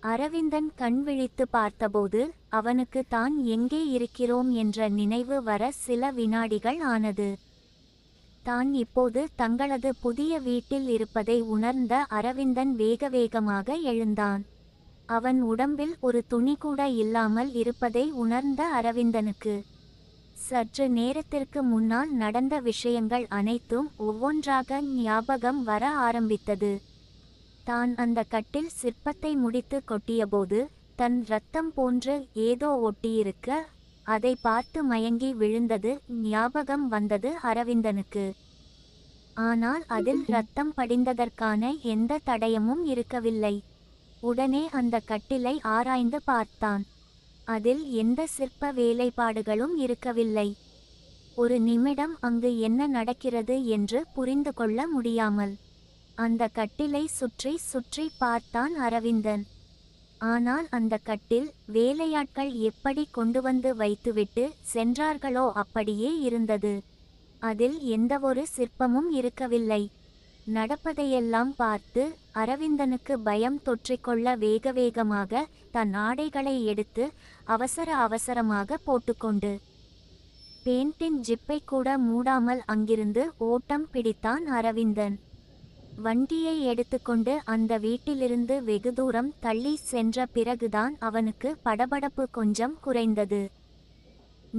அரவிந்தன் கண் விழித்து பார்த்தபோது அவனுக்கு தான் எங்கே இருக்கிறோம் என்ற நினைவு வர சில வினாடிகள் ஆனது. தான் இப்போது தங்களது புதிய வீட்டில் இருப்பதை உணர்ந்த அரவிந்தன் வேகவேகமாக எழுந்தான். அவன் உடம்பில் ஒரு துணி கூட இல்லாமல் இருப்பதை உணர்ந்த அரவிந்தனுக்கு சற்று நேரத்திற்கு முன்னால் நடந்த விஷயங்கள் அனைத்தும் ஒவ்வொன்றாக ஞாபகம் வர ஆரம்பித்தது. தான் அந்த கட்டில் சிற்பத்தை முடித்து கொட்டியபோது தன் இரத்தம் போன்று ஏதோ ஒட்டியிருக்க அதை பார்த்து மயங்கி விழுந்தது ஞாபகம் வந்தது அரவிந்தனுக்கு. ஆனால் அதில் இரத்தம் படிந்ததற்கான எந்த தடயமும் இருக்கவில்லை. உடனே அந்த கட்டிலை ஆராய்ந்து பார்த்தான். அதில் எந்த சிற்ப வேலைப்பாடுகளும் இருக்கவில்லை. ஒரு நிமிடம் அங்கு என்ன நடக்கிறது என்று புரிந்து கொள்ள முடியாமல் அந்த கட்டிலை சுற்றி சுற்றி பார்த்தான் அரவிந்தன். ஆனால் அந்த கட்டில் வேலையாட்கள் எப்படி கொண்டு வந்து வைத்துவிட்டு சென்றார்களோ அப்படியே இருந்தது. அதில் எந்தவொரு சிற்பமும் இருக்கவில்லை. நடப்பதையெல்லாம் பார்த்து அரவிந்தனுக்கு பயம் தொற்றிக்கொள்ள வேகவேகமாக தன் ஆடைகளை எடுத்து அவசர அவசரமாக போட்டுக்கொண்டு பேண்டின் ஜிப்பை கூட மூடாமல் அங்கிருந்து ஓட்டம் பிடித்தான் அரவிந்தன். வண்டியை எடுத்துக்கொண்டு அந்த வீட்டிலிருந்து வெகு தூரம் தள்ளி சென்ற பிறகுதான் அவனுக்கு படபடப்பு கொஞ்சம் குறைந்தது.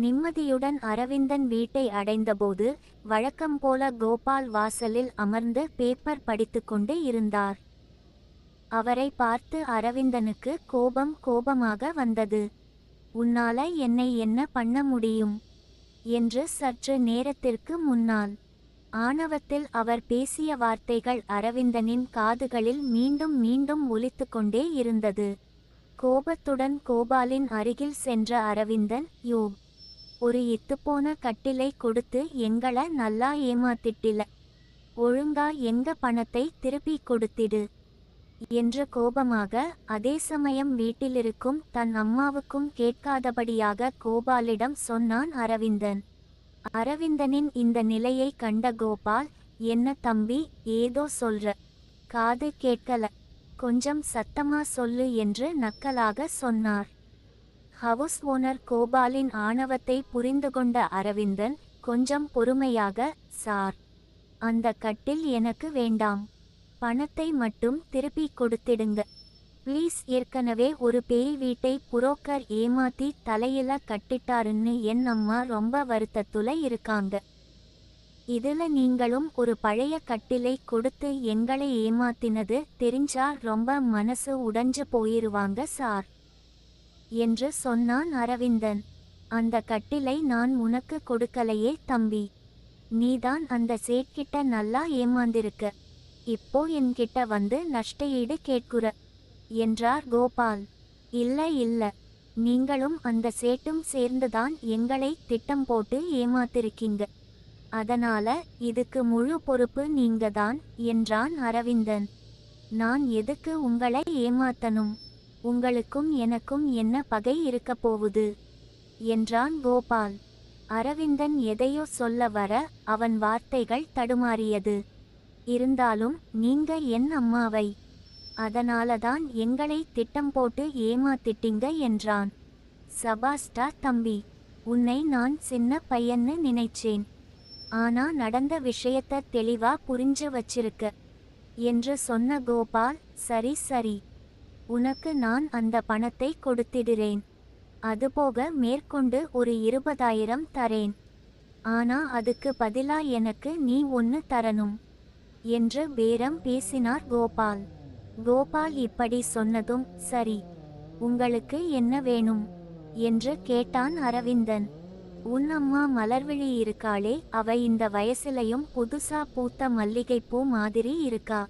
நிம்மதியுடன் அரவிந்தன் வீட்டை அடைந்தபோது வழக்கம் போல கோபால் வாசலில் அமர்ந்து பேப்பர் படித்துக்கொண்டு இருந்தார். அவரை பார்த்து அரவிந்தனுக்கு கோபமாக வந்தது. உன்னால என்னை என்ன பண்ண முடியும் என்று சற்று நேரத்திற்கு முன்னால் ஆணவத்தில் அவர் பேசிய வார்த்தைகள் அரவிந்தனின் காதுகளில் மீண்டும் மீண்டும் ஒலித்து கொண்டே இருந்தது. கோபத்துடன் கோபாலின் அருகில் சென்ற அரவிந்தன், யோ, ஒரு இத்துப்போன கட்டிலை கொடுத்து எங்கள நல்லா ஏமாத்திட்டில, ஒழுங்கா எங்க பணத்தை திருப்பி கொடுத்திடு என்று கோபமாக, அதே சமயம் வீட்டிலிருக்கும் தன் அம்மாவுக்கும் கேட்காதபடியாக கோபாலிடம் சொன்னான் அரவிந்தன். அரவிந்தனின் இந்த நிலையை கண்ட கோபால், என்ன தம்பி, ஏதோ சொல்ற, காது கேட்கல, கொஞ்சம் சத்தமா சொல்லு என்று நக்கலாக சொன்னார். ஹவுஸ் ஓனர் கோபாலின் ஆணவத்தை புரிந்து கொண்ட அரவிந்தன் கொஞ்சம் பொறுமையாக, சார், அந்த கட்டில் எனக்கு வேண்டாம், பணத்தை மட்டும் திருப்பி கொடுத்திடுங்க ப்ளீஸ். ஏற்கனவே ஒரு பேய் வீட்டை புரோக்கர் ஏமாத்தி தலையில கட்டிட்டாருன்னு என் அம்மா ரொம்ப வருத்தத்துல இருக்காங்க. இதுல நீங்களும் ஒரு பழைய கட்டிலை கொடுத்து எங்களை ஏமாத்தினது தெரிஞ்சா ரொம்ப மனசு உடைஞ்சு போயிருவாங்க சார் என்று சொன்னான் அரவிந்தன். அந்த கட்டிலை நான் உனக்கு கொடுக்கலையே தம்பி, நீதான் அந்த சேட்கிட்ட நல்லா ஏமாந்திருக்க, இப்போ என்கிட்ட வந்து நஷ்டஈடு கேட்குற என்றார் கோபால். இல்ல, நீங்களும் அந்த சேட்டும் சேர்ந்துதான் எங்களை திட்டம் போட்டு ஏமாத்திருக்கீங்க, அதனால இதுக்கு முழு பொறுப்பு நீங்கதான் என்றான் அரவிந்தன். நான் எதுக்கு உங்களை ஏமாத்தணும், உங்களுக்கும் எனக்கும் என்ன பகை இருக்க போகுது என்றான் கோபால். அரவிந்தன் எதையோ சொல்ல வர அவன் வார்த்தைகள் தடுமாறியது. இருந்தாலும் நீங்க என் அம்மாவை, அதனாலதான் எங்களை திட்டம் போட்டு ஏமாத்திட்டீங்க என்றான். சபாஸ்டா தம்பி, உன்னை நான் சின்ன பையன்னு நினைச்சேன், ஆனா நடந்த விஷயத்த தெளிவா புரிஞ்சு வச்சிருக்க என்று சொன்ன கோபால், சரி, உனக்கு நான் அந்த பணத்தை கொடுத்திடுறேன், அதுபோக மேற்கொண்டு ஒரு 20,000 தரேன், ஆனா அதுக்கு பதிலா எனக்கு நீ ஒன்னு தரணும் என்று பேரம் பேசினார் கோபால். கோபால் இப்படி சொன்னதும், சரி, உங்களுக்கு என்ன வேணும் என்று கேட்டான் அரவிந்தன். உன் அம்மா மலர்விழி இருக்காளே, அவ இந்த வயசுலையும் புதுசா பூத்த மல்லிகைப்பூ மாதிரி இருக்கா,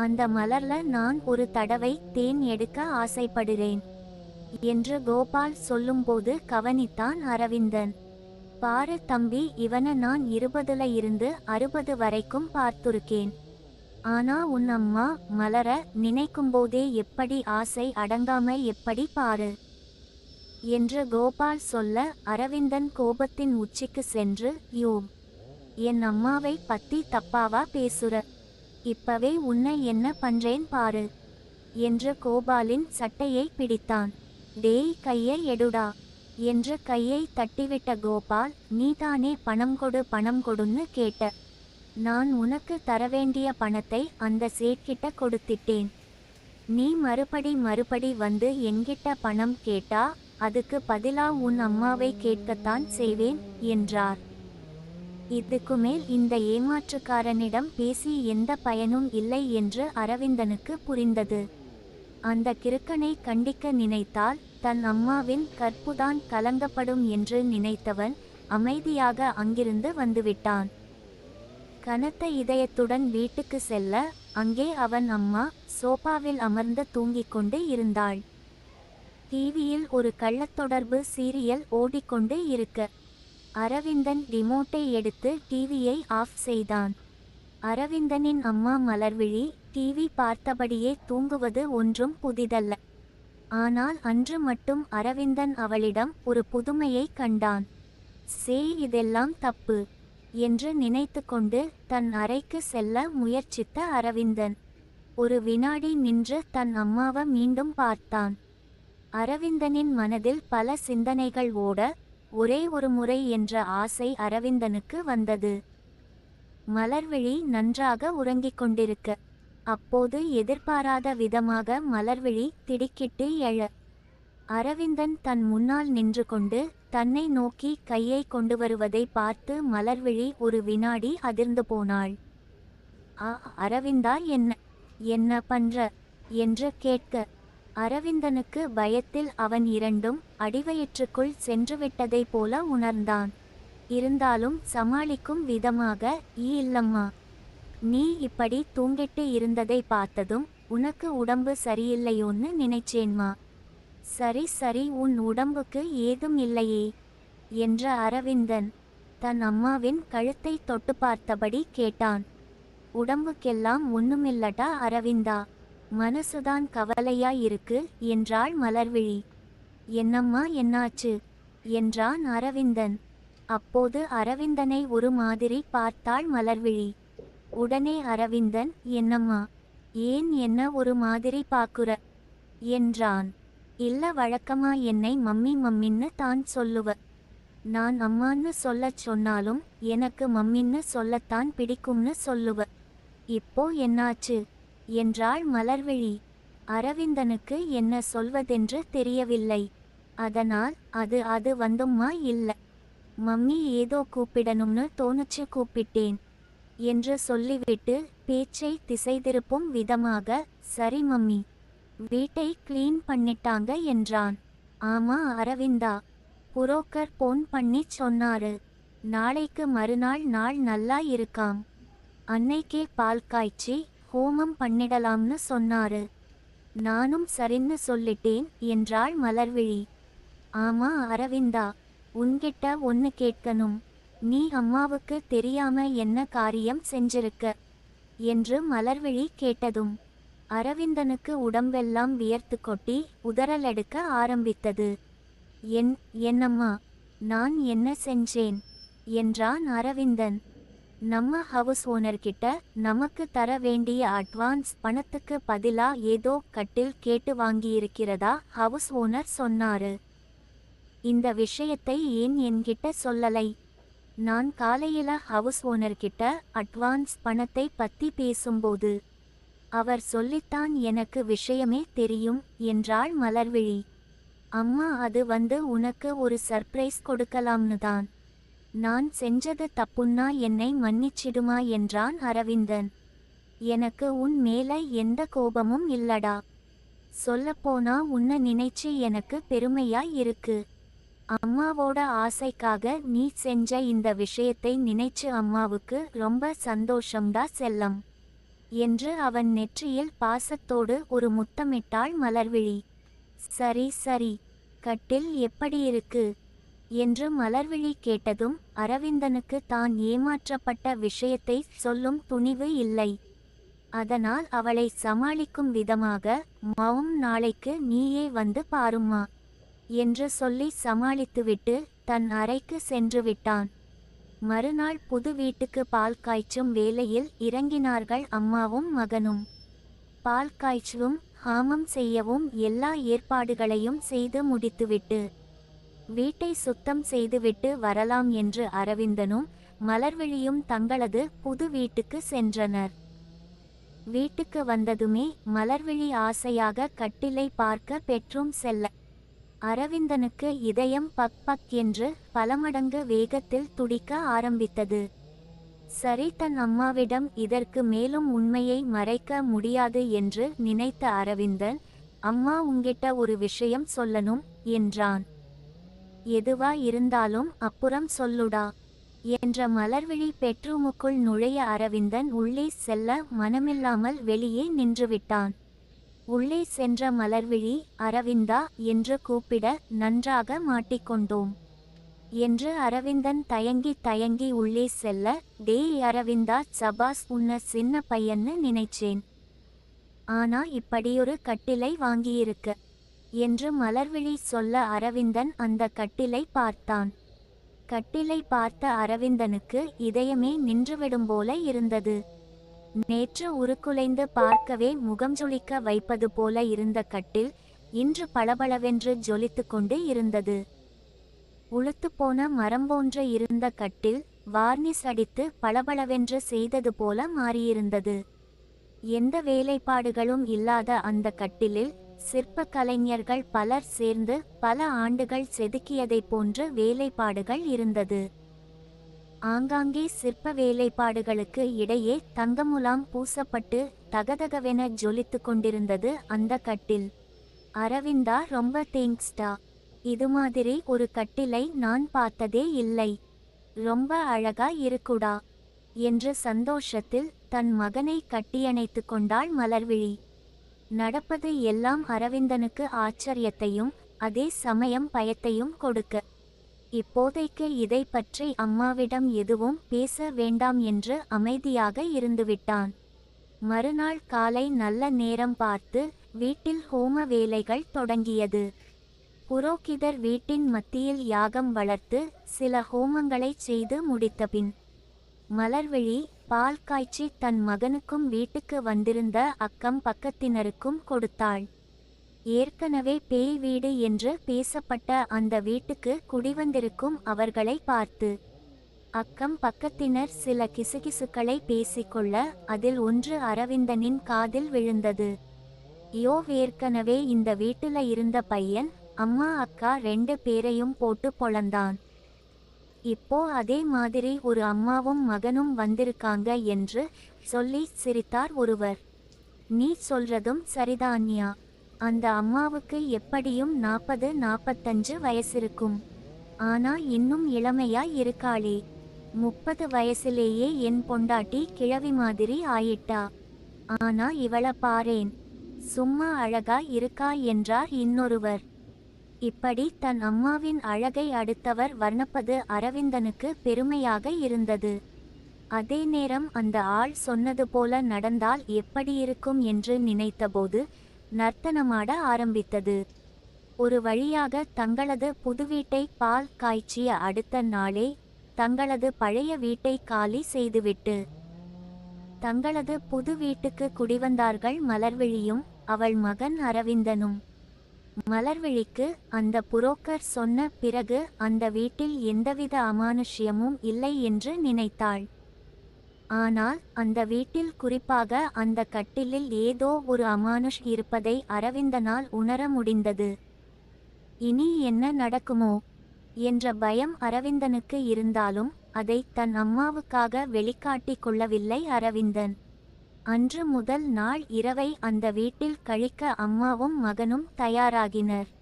அந்த மலர்ல நான் ஒரு தடவை தேன் எடுக்க ஆசைப்படுறேன் என்று கோபால் சொல்லும்போது கவனித்தான் அரவிந்தன். பாரு தம்பி, இவனை நான் 20ல இருந்து 60 வரைக்கும் பார்த்துருக்கேன், ஆனா உன் அம்மா மலர நினைக்கும்போதே எப்படி ஆசை அடங்காம எப்படி பாரு என்று கோபால் சொல்ல அரவிந்தன் கோபத்தின் உச்சிக்கு சென்று, யோ, என் அம்மாவை பத்தி தப்பாவா பேசுற, இப்பவே உன்னை என்ன பண்றேன் பாரு என்று கோபாலின் சட்டையை பிடித்தான். டேய், கையை எடுடா என்று கையை தட்டிவிட்ட கோபால், நீதானே பணம் கொடு பணம் கொடுன்னு கேட்ட. நான் உனக்கு தரவேண்டிய பணத்தை அந்த சேட்கிட்ட கொடுத்திட்டேன். நீ மறுபடி வந்து என்கிட்ட பணம் கேட்டா அதுக்கு பதிலா உன் அம்மாவை கேட்கத்தான் செய்வேன் என்றார். இதுக்குமேல் இந்த ஏமாற்றுக்காரனிடம் பேசி எந்த பயனும் இல்லை என்று அரவிந்தனுக்கு புரிந்தது. அந்த கிறுக்கனை கண்டிக்க நினைத்தால் தன் அம்மாவின் கற்புதான் கலங்கப்படும் என்று நினைத்தவன் அமைதியாக அங்கிருந்து வந்துவிட்டான். கனத்த இதயத்துடன் வீட்டுக்கு செல்ல அங்கே அவன் அம்மா சோபாவில் அமர்ந்து தூங்கிக் கொண்டு இருந்தாள். டிவியில் ஒரு கள்ளத்தொடர்பு சீரியல் ஓடிக்கொண்டு இருக்க அரவிந்தன் ரிமோட்டை எடுத்து டிவியை ஆஃப் செய்தான். அரவிந்தனின் அம்மா மலர்விழி டிவி பார்த்தபடியே தூங்குவது ஒன்றும் புதிதல்ல. ஆனால் அன்று மட்டும் அரவிந்தன் அவளிடம் ஒரு புதுமையை கண்டான். இதெல்லாம் தப்பு என்று நினைத்து கொண்டு தன் அறைக்கு செல்ல முயற்சித்த அரவிந்தன் ஒரு வினாடி நின்று தன் அம்மாவை மீண்டும் பார்த்தான். அரவிந்தனின் மனதில் பல சிந்தனைகள் ஓட ஒரே ஒரு முறை என்ற ஆசை அரவிந்தனுக்கு வந்தது. மலர்விழி நன்றாக உறங்கிக் கொண்டிருக்க அப்போது எதிர்பாராத விதமாக மலர்விழி திடுக்கிட்டு எழ அரவிந்தன் தன் முன்னால் நின்று கொண்டு தன்னை நோக்கி கையை கொண்டு வருவதை பார்த்து மலர்விழி ஒரு வினாடி அதிர்ந்து போனாள். அரவிந்தா, என்ன பண்ற என்று கேட்க அரவிந்தனுக்கு பயத்தில் அவன் இரண்டும் அடிவயிற்றுக்குள் சென்றுவிட்டதை போல உணர்ந்தான். இருந்தாலும் சமாளிக்கும் விதமாக, இல்லம்மா, நீ இப்படி தூங்கிட்டு இருந்ததை பார்த்ததும் உனக்கு உடம்பு சரியில்லையோன்னு நினைச்சேன்மா. சரி, உன் உடம்புக்கு ஏதும் இல்லையே என்ற அரவிந்தன் தன் அம்மாவின் கழுத்தை தொட்டு பார்த்தபடி கேட்டான். உடம்புக்கெல்லாம் ஒண்ணுமில்லடா அரவிந்தா, மனசுதான் கவலையாயிருக்கு என்றாள் மலர்விழி. என்னம்மா, என்னாச்சு என்றான் அரவிந்தன். அப்போது அரவிந்தனை ஒரு மாதிரி பார்த்தாள் மலர்விழி. உடனே அரவிந்தன், என்னம்மா, ஏன் என்ன ஒரு மாதிரி பாக்குற என்றான். இல்ல, வழக்கமா என்னை மம்மின்னு தான் சொல்லுவ. நான் அம்மான்னு சொல்லச் சொன்னாலும் எனக்கு மம்மின்னு சொல்லத்தான் பிடிக்கும்னு சொல்லுவ. இப்போ என்னாச்சு என்றாள் மலர்விழி. அரவிந்தனுக்கு என்ன சொல்வதென்று தெரியவில்லை. அதனால் அது வந்தும்மா இல்ல, மம்மி ஏதோ கூப்பிடணும்னு தோணுச்சு, கூப்பிட்டேன் என்று சொல்லிவிட்டு பேச்சை திசைதிருப்பும் விதமாக, சரி மம்மி, வீட்டை கிளீன் பண்ணிட்டாங்க என்றான். ஆமா அரவிந்தா, புரோக்கர் போன் பண்ணி சொன்னாரு. நாளைக்கு மறுநாள் நாள் நல்லா இருக்காம். அன்னைக்கே பால் காய்ச்சி ஹோமம் பண்ணிடலாம்னு சொன்னாரு. நானும் சரின்னு சொல்லிட்டேன் என்றாள் மலர்விழி. ஆமா அரவிந்தா, உன்கிட்ட ஒன்னு கேட்கணும். நீ அம்மாவுக்கு தெரியாம என்ன காரியம் செஞ்சிருக்க என்று மலர்விழி கேட்டதும் அரவிந்தனுக்கு உடம்பெல்லாம் வியர்த்து கொட்டி உதறலெடுக்க ஆரம்பித்தது. என்னம்மா, நான் என்ன செஞ்சேன் என்றான் அரவிந்தன். நம்ம ஹவுஸ் ஓனர்கிட்ட நமக்கு தர வேண்டிய அட்வான்ஸ் பணத்துக்கு பதிலா ஏதோ கட்டில் கேட்டு வாங்கியிருக்கிறதா ஹவுஸ் ஓனர் சொன்னாரு. இந்த விஷயத்தை ஏன் என்கிட்ட சொல்லலை? நான் காலையில ஹவுஸ் ஓனர்கிட்ட அட்வான்ஸ் பணத்தை பத்தி பேசும்போது அவர் சொல்லித்தான் எனக்கு விஷயமே தெரியும் என்றாள் மலர்விழி. அம்மா, அது உனக்கு ஒரு சர்ப்ரைஸ் கொடுக்கலாம்னு தான். நான் செஞ்சது தப்புன்னா என்னை மன்னிச்சிடுமா என்றான் அரவிந்தன். எனக்கு உன் மேல எந்த கோபமும் இல்லடா. சொல்லப்போனா உன்னை நினைச்சு எனக்கு பெருமையாய் இருக்கு. அம்மாவோட ஆசைக்காக நீ செஞ்ச இந்த விஷயத்தை நினைச்சு அம்மாவுக்கு ரொம்ப சந்தோஷம்டா செல்லம் என்று அவன் நெற்றியில் பாசத்தோடு ஒரு முத்தமிட்டாள் மலர்விழி. சரி, கட்டில் எப்படி இருக்கு என்று மலர்விழி கேட்டதும் அரவிந்தனுக்கு தான் ஏமாற்றப்பட்ட விஷயத்தை சொல்லும் துணிவு இல்லை. அதனால் அவளை சமாளிக்கும் விதமாக, நாளைக்கு நீயே வந்து பாரும்மா என்று சொல்லி சமாளித்துவிட்டு தன் அறைக்கு சென்று விட்டான். மறுநாள் புது வீட்டுக்கு பால் காய்ச்சும் வேளையில் இறங்கினார்கள் அம்மாவும் மகனும். பால் காய்ச்சவும் ஹாமம் செய்யவும் எல்லா ஏற்பாடுகளையும் செய்து முடித்துவிட்டு வீட்டை சுத்தம் செய்துவிட்டு வரலாம் என்று அரவிந்தனும் மலர்விழியும் தங்களது புது வீட்டுக்கு சென்றனர். வீட்டுக்கு வந்ததுமே மலர்விழி ஆசையாக கட்டிலை பார்க்க பெட்ரூம் செல்ல, அரவிந்தனுக்கு இதயம் பக் பக் என்று பல மடங்கு வேகத்தில் துடிக்க ஆரம்பித்தது. சரி, தன் அம்மாவிடம் இதற்கு மேலும் உண்மையை மறைக்க முடியாது என்று நினைத்த அரவிந்தன், அம்மா உங்கிட்ட ஒரு விஷயம் சொல்லணும் என்றான். எதுவா இருந்தாலும் அப்புறம் சொல்லுடா என்ற மலர்விழி பெட்ரூமுக்குள் நுழைய அரவிந்தன் உள்ளே செல்ல மனமில்லாமல் வெளியே நின்றுவிட்டான். உள்ளே சென்ற மலர்விழி அரவிந்தா என்று கூப்பிட, நன்றாக மாட்டிக்கொண்டோம் என்று அரவிந்தன் தயங்கி தயங்கி உள்ளே செல்ல, டேய் அரவிந்தா, சபாஸ், உன்ன சின்ன பையன்னு நினைச்சேன், ஆனா இப்படியொரு கட்டிலை வாங்கியிருக்க என்று மலர்விழி சொல்ல அரவிந்தன் அந்த கட்டிலை பார்த்தான். கட்டிலை பார்த்த அரவிந்தனுக்கு இதயமே நின்றுவிடும் போல இருந்தது. நேற்று உருக்குலைந்து பார்க்கவே முகம் ஜொலிக்க வைப்பது போல இருந்த கட்டில் இன்று பளபளவென்று ஜொலித்து கொண்டு இருந்தது. உளுத்துப்போன மரம் போன்ற இருந்த கட்டில் வார்னிஸ் அடித்து பளபளவென்று செய்தது போல மாறியிருந்தது. எந்த வேலைப்பாடுகளும் இல்லாத அந்த கட்டிலில் சிற்ப கலைஞர்கள் பலர் சேர்ந்து பல ஆண்டுகள் செதுக்கியதைப் போன்ற வேலைப்பாடுகள் இருந்தது. ஆங்காங்கே சிற்ப வேலைப்பாடுகளுக்கு இடையே தங்கமுலாம் பூசப்பட்டு தகதகவென ஜொலித்து கொண்டிருந்தது அந்த கட்டில். அரவிந்தா, ரொம்ப தேங்க்ஸ்டா, இது மாதிரி ஒரு கட்டிலை நான் பார்த்ததே இல்லை, ரொம்ப அழகா இருக்குடா என்று சந்தோஷத்தில் தன் மகனை கட்டியணைத்து கொண்டாள் மலர்விழி. நடப்பது எல்லாம் அரவிந்தனுக்கு ஆச்சரியத்தையும் அதே சமயம் பயத்தையும் கொடுக்க, இப்போதைக்கு இதை பற்றி அம்மாவிடம் எதுவும் பேச வேண்டாம் என்று அமைதியாக இருந்துவிட்டான். மறுநாள் காலை நல்ல நேரம் பார்த்து வீட்டில் ஹோம வேலைகள் தொடங்கியது. புரோகிதர் வீட்டின் மத்தியில் யாகம் வளர்த்து சில ஹோமங்களை செய்து முடித்தபின் மலர்விழி பால் காய்ச்சி தன் மகனுக்கும் வீட்டுக்கு வந்திருந்த அக்கம் பக்கத்தினருக்கும் கொடுத்தாள். ஏற்கனவே பேய் வீடு என்று பேசப்பட்ட அந்த வீட்டுக்கு குடிவந்திருக்கும் அவர்களை பார்த்து அக்கம் பக்கத்தினர் சில கிசுகிசுக்களை பேசிக்கொள்ள அதில் ஒன்று அரவிந்தனின் காதில் விழுந்தது. ஏற்கனவே இந்த வீட்டுல இருந்த பையன் அம்மா அக்கா 2 பேரையும் போட்டு பொளந்தான். இப்போ அதே மாதிரி ஒரு அம்மாவும் மகனும் வந்திருக்காங்க என்று சொல்லி சிரித்தார் ஒருவர். நீ சொல்றதும் சரிதான்யா, அந்த அம்மாவுக்கு எப்படியும் 40-45 வயசிருக்கும், ஆனா இன்னும் இளமையா இருக்காளே, 30 வயசிலேயே என் பொண்டாட்டி கிழவி மாதிரி ஆயிட்டா, ஆனா இவள பாரேன், சும்மா அழகா இருக்கா என்றார் இன்னொருவர். இப்படி தன் அம்மாவின் அழகை அடுத்தவர் வர்ணிப்பது அரவிந்தனுக்கு பெருமையாக இருந்தது. அதே நேரம் அந்த ஆள் சொன்னது போல நடந்தால் எப்படியிருக்கும் என்று நினைத்தபோது நர்த்தனமாட ஆரம்பித்தது. ஒரு வழியாக தங்களது புது வீட்டை பால் காய்ச்சிய அடுத்த நாளே தங்களது பழைய வீட்டை காலி செய்துவிட்டு தங்களது புது வீட்டுக்கு குடிவந்தார்கள் மலர்விழியும் அவள் மகன் அரவிந்தனும். மலர்விழிக்கு அந்த புரோக்கர் சொன்ன பிறகு அந்த வீட்டில் எந்தவித அமானுஷ்யமும் இல்லை என்று நினைத்தாள். ஆனால் அந்த வீட்டில், குறிப்பாக அந்த கட்டிலில் ஏதோ ஒரு அமானுஷ் இருப்பதை அரவிந்தனால் உணர முடிந்தது. இனி என்ன நடக்குமோ என்ற பயம் அரவிந்தனுக்கு இருந்தாலும் அதை தன் அம்மாவுக்காக வெளிக்காட்டிக் கொள்ளவில்லை அரவிந்தன். அன்று முதல் நாள் இரவை அந்த வீட்டில் கழிக்க அம்மாவும் மகனும் தயாராகினர்.